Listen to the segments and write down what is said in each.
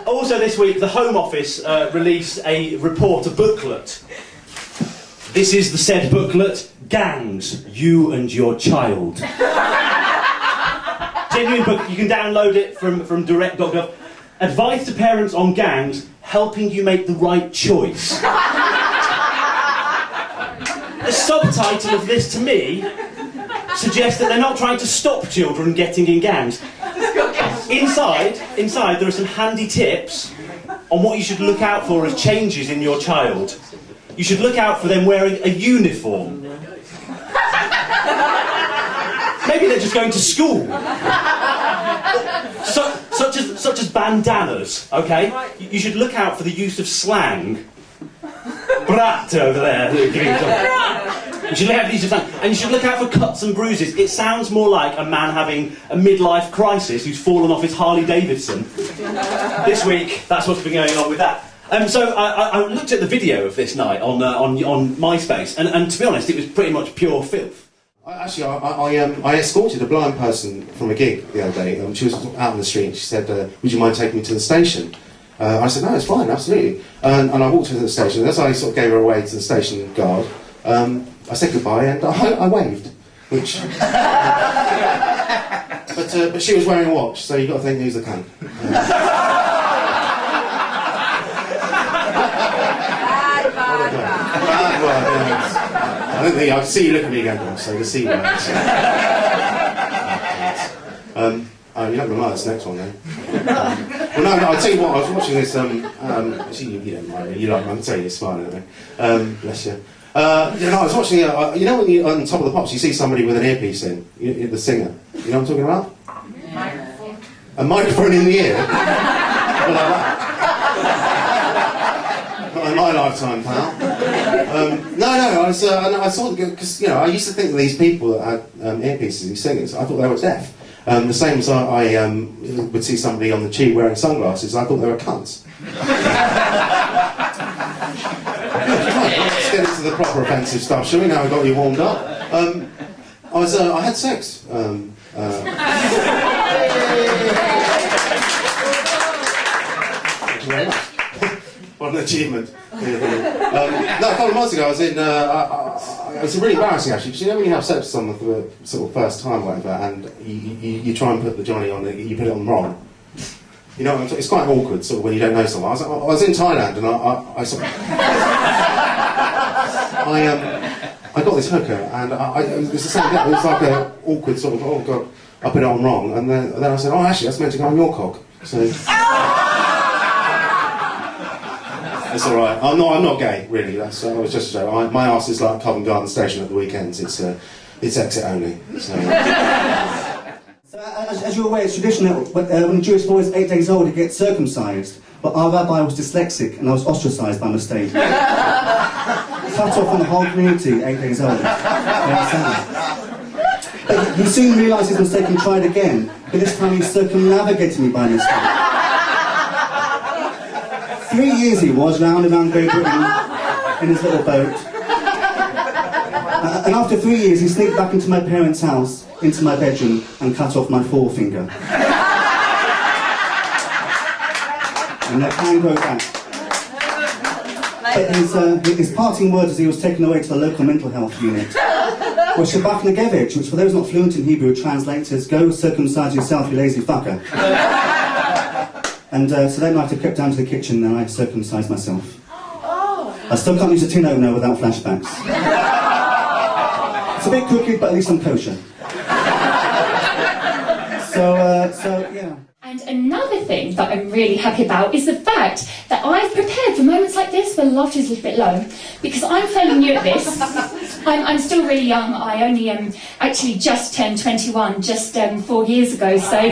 Also this week, the Home Office released a reporter booklet. This is the said booklet, Gangs, You and Your Child. Genuine book, you can download it from direct.gov. Advice to parents on gangs, helping you make the right choice. The subtitle of this, to me, suggests that they're not trying to stop children getting in gangs. Inside there are some handy tips on what you should look out for as changes in your child. You should look out for them wearing a uniform. Maybe they're just going to school. Such as bandanas, okay? You should look out for the use of slang. Brat over there. You should look out for the use of slang. And you should look out for cuts and bruises. It sounds more like a man having a midlife crisis who's fallen off his Harley Davidson. This week, that's what's been going on with that. So I looked at the video of this night on MySpace, and to be honest, it was pretty much pure filth. I escorted a blind person from a gig the other day. She was out on the street and she said, would you mind taking me to the station? I said, no, it's fine, absolutely. And I walked her to the station, and as I sort of gave her away to the station guard, I said goodbye and I waved, which... but she was wearing a watch, so you've got to think who's the cunt. I don't think I see you look at me again, so the C word. You're not going to like this next one, then. Well, no, I'll tell you what, I was watching this, actually, you don't mind, you like, I can tell you're smiling at me. Bless you. I was watching, you know when you're on Top of the Pops, you see somebody with an earpiece in, the singer. You know what I'm talking about? Microphone. A microphone in the ear? Well, like that. Not in my lifetime, pal. I saw because I used to think that these people that had earpieces, these singers, I thought they were deaf. The same as I would see somebody on the tube wearing sunglasses, I thought they were cunts. Let's get into the proper offensive stuff, shall we? Now we've got you warmed up. I had sex. Thank you very much. What an achievement. A couple of months ago I was in, it was really embarrassing actually, because you know when you have sex with someone for the sort of first time or whatever, and you try and put the Johnny on, you put it on wrong. You know, it's quite awkward sort of when you don't know someone. I was in Thailand and I sort of... I got this hooker and it was the same thing, it was like an awkward sort of, oh god, I put it on wrong, and then I said, oh actually that's meant to go on your cock. So... It's alright. I'm not gay, really. It was just a joke. My arse is like Covent Garden Station at the weekends. It's exit only. So as you're aware, it's traditional when a Jewish boy is 8 days old, he gets circumcised. But our rabbi was dyslexic, and I was ostracised by mistake. Cut off from the whole community, 8 days old. But he soon realised his mistake and tried again. But this time he circumnavigated me by mistake. 3 years he was round and round Great Britain in his little boat. And after 3 years he sneaked back into my parents' house, into my bedroom, and cut off my forefinger. And that can grow back. But his parting words as he was taken away to the local mental health unit were Shabbat Negevich, which for those not fluent in Hebrew translates as go circumcise yourself, you lazy fucker. And so that night I crept down to the kitchen and I circumcised myself. I still can't use a tin opener without flashbacks. It's a bit crooked, but at least I'm kosher. So yeah. And another thing that I'm really happy about is the fact that I've prepared for moments like this where the laughter is a little bit low, because I'm fairly new at this. I'm still really young. I only actually just turned 21 just 4 years ago, so...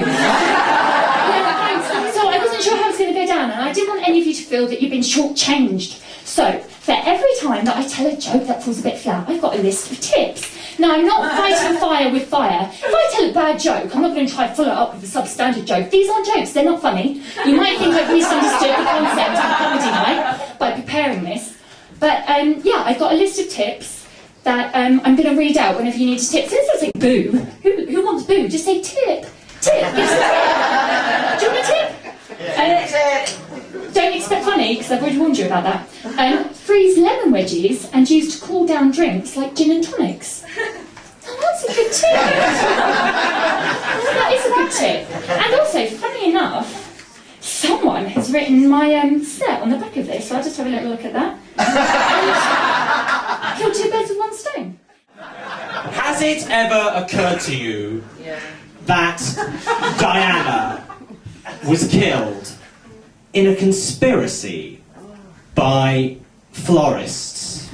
So I wasn't sure how it was going to go down, and I didn't want any of you to feel that you've been shortchanged. So, for every time that I tell a joke that falls a bit flat, I've got a list of tips. Now, I'm not fighting fire with fire. If I tell a bad joke, I'm not going to try to follow it up with a substandard joke. These aren't jokes, they're not funny. You might think I've misunderstood the concept of a comedy night by preparing this. But, yeah, I've got a list of tips that I'm going to read out whenever you need a tip. So instead of saying boo, who wants boo? Just say tip. Tip. Give us a tip. Do you want a tip? Don't expect honey, because I've already warned you about that. Freeze lemon wedges and use to cool down drinks like gin and tonics. Oh, that's a good tip. That is a good tip. And also, funny enough, someone has written my set on the back of this, so I'll just have a little look at that. And kill two birds with one stone. Has it ever occurred to you that Diana was killed in a conspiracy by florists?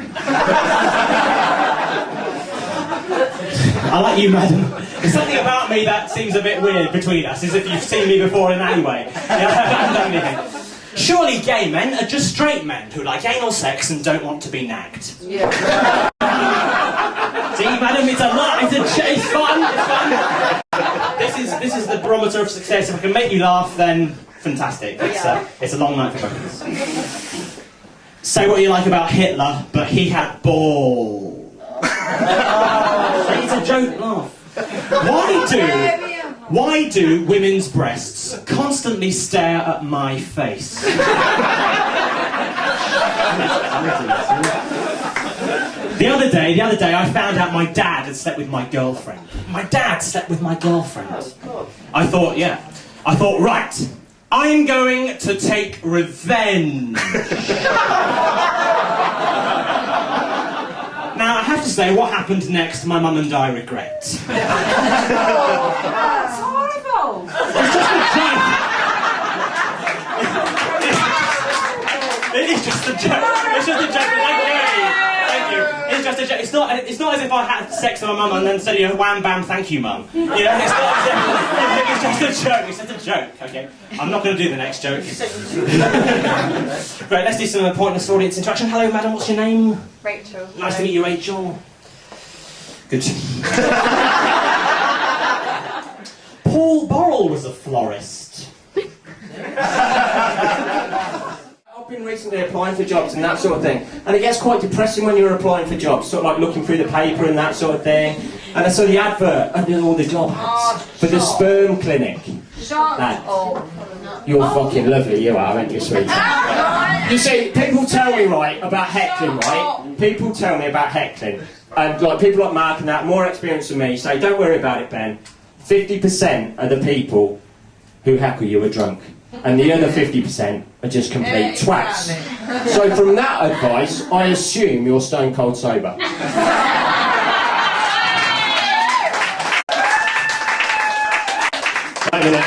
I like you, madam. There's something about me that seems a bit weird between us, as if you've seen me before in an alleyway. I haven't done anything. Surely gay men are just straight men who like anal sex and don't want to be nagged. Yeah. See, madam, it's a lot. It's fun. It's fun. This is the barometer of success. If I can make you laugh, then fantastic. It's a long night for both of us. Say what you like about Hitler, but he had balls. It's a joke laugh. Why do women's breasts constantly stare at my face? The other day, I found out my dad had slept with my girlfriend. My dad slept with my girlfriend. I thought, right, I'm going to take revenge. Now, I have to say, what happened next, my mum and I regret. That's horrible. It's just a joke. It is just a joke. It's just a joke. Thank you. It's just a joke. It's not as if I had sex with my mum and then said, wham bam, thank you, mum. It's not as if, it's just a joke. It's just a joke. Okay. I'm not going to do the next joke. Right. Let's do some pointless audience interaction. Hello, madam. What's your name? Rachel. Nice to meet you, Rachel. Good. Paul Borrell was a florist. I've been recently applying for jobs and that sort of thing, and it gets quite depressing when you're applying for jobs, sort of like looking through the paper and that sort of thing. And I saw the advert under all the job ads for the sperm clinic. Lad, you're fucking lovely, you are, aren't you, sweetheart? You see, people tell me, right, about heckling, right? People tell me about heckling. And, like, people like Mark and that, more experienced than me, say, don't worry about it, Ben. 50% of the people who heckle you are drunk. And the other 50% are just complete twats. So from that advice, I assume you're stone cold sober. Wait a minute.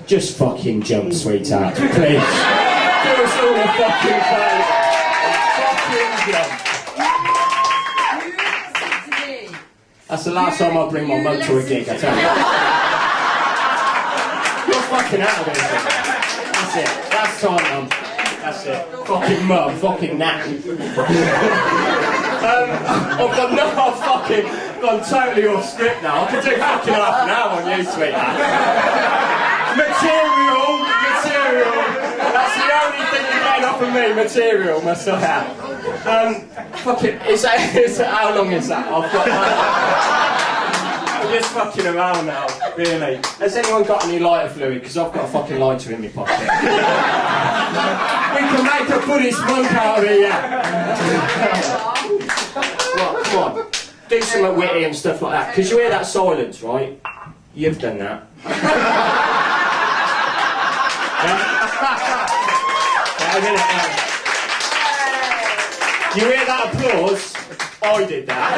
Just fucking jump, sweetheart, please. Do us all a fucking favour. Fucking jump. That's the last time I bring my mum to a gig, I tell you. You're fucking out of it. That's it. Last time, mum. That's it. Fucking mum. Fucking nappy. I've fucking gone totally off script now. I could do fucking half an hour on you, sweetheart. Material. That's the only thing you're getting off of me. Material, myself out. Fucking, how long is that? I've got I'm just fucking around now, really. Has anyone got any lighter fluid? Because I've got a fucking lighter in my pocket. We can make a Buddhist monk out of here. Right, come on. Do something witty and stuff like that. Because you hear that silence, right? You've done that. You hear that applause? I did that.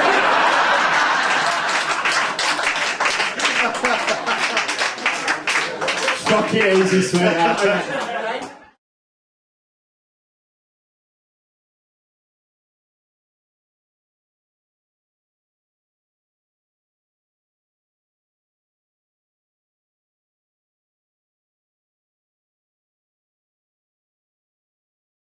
Fuck it easy, sweetheart.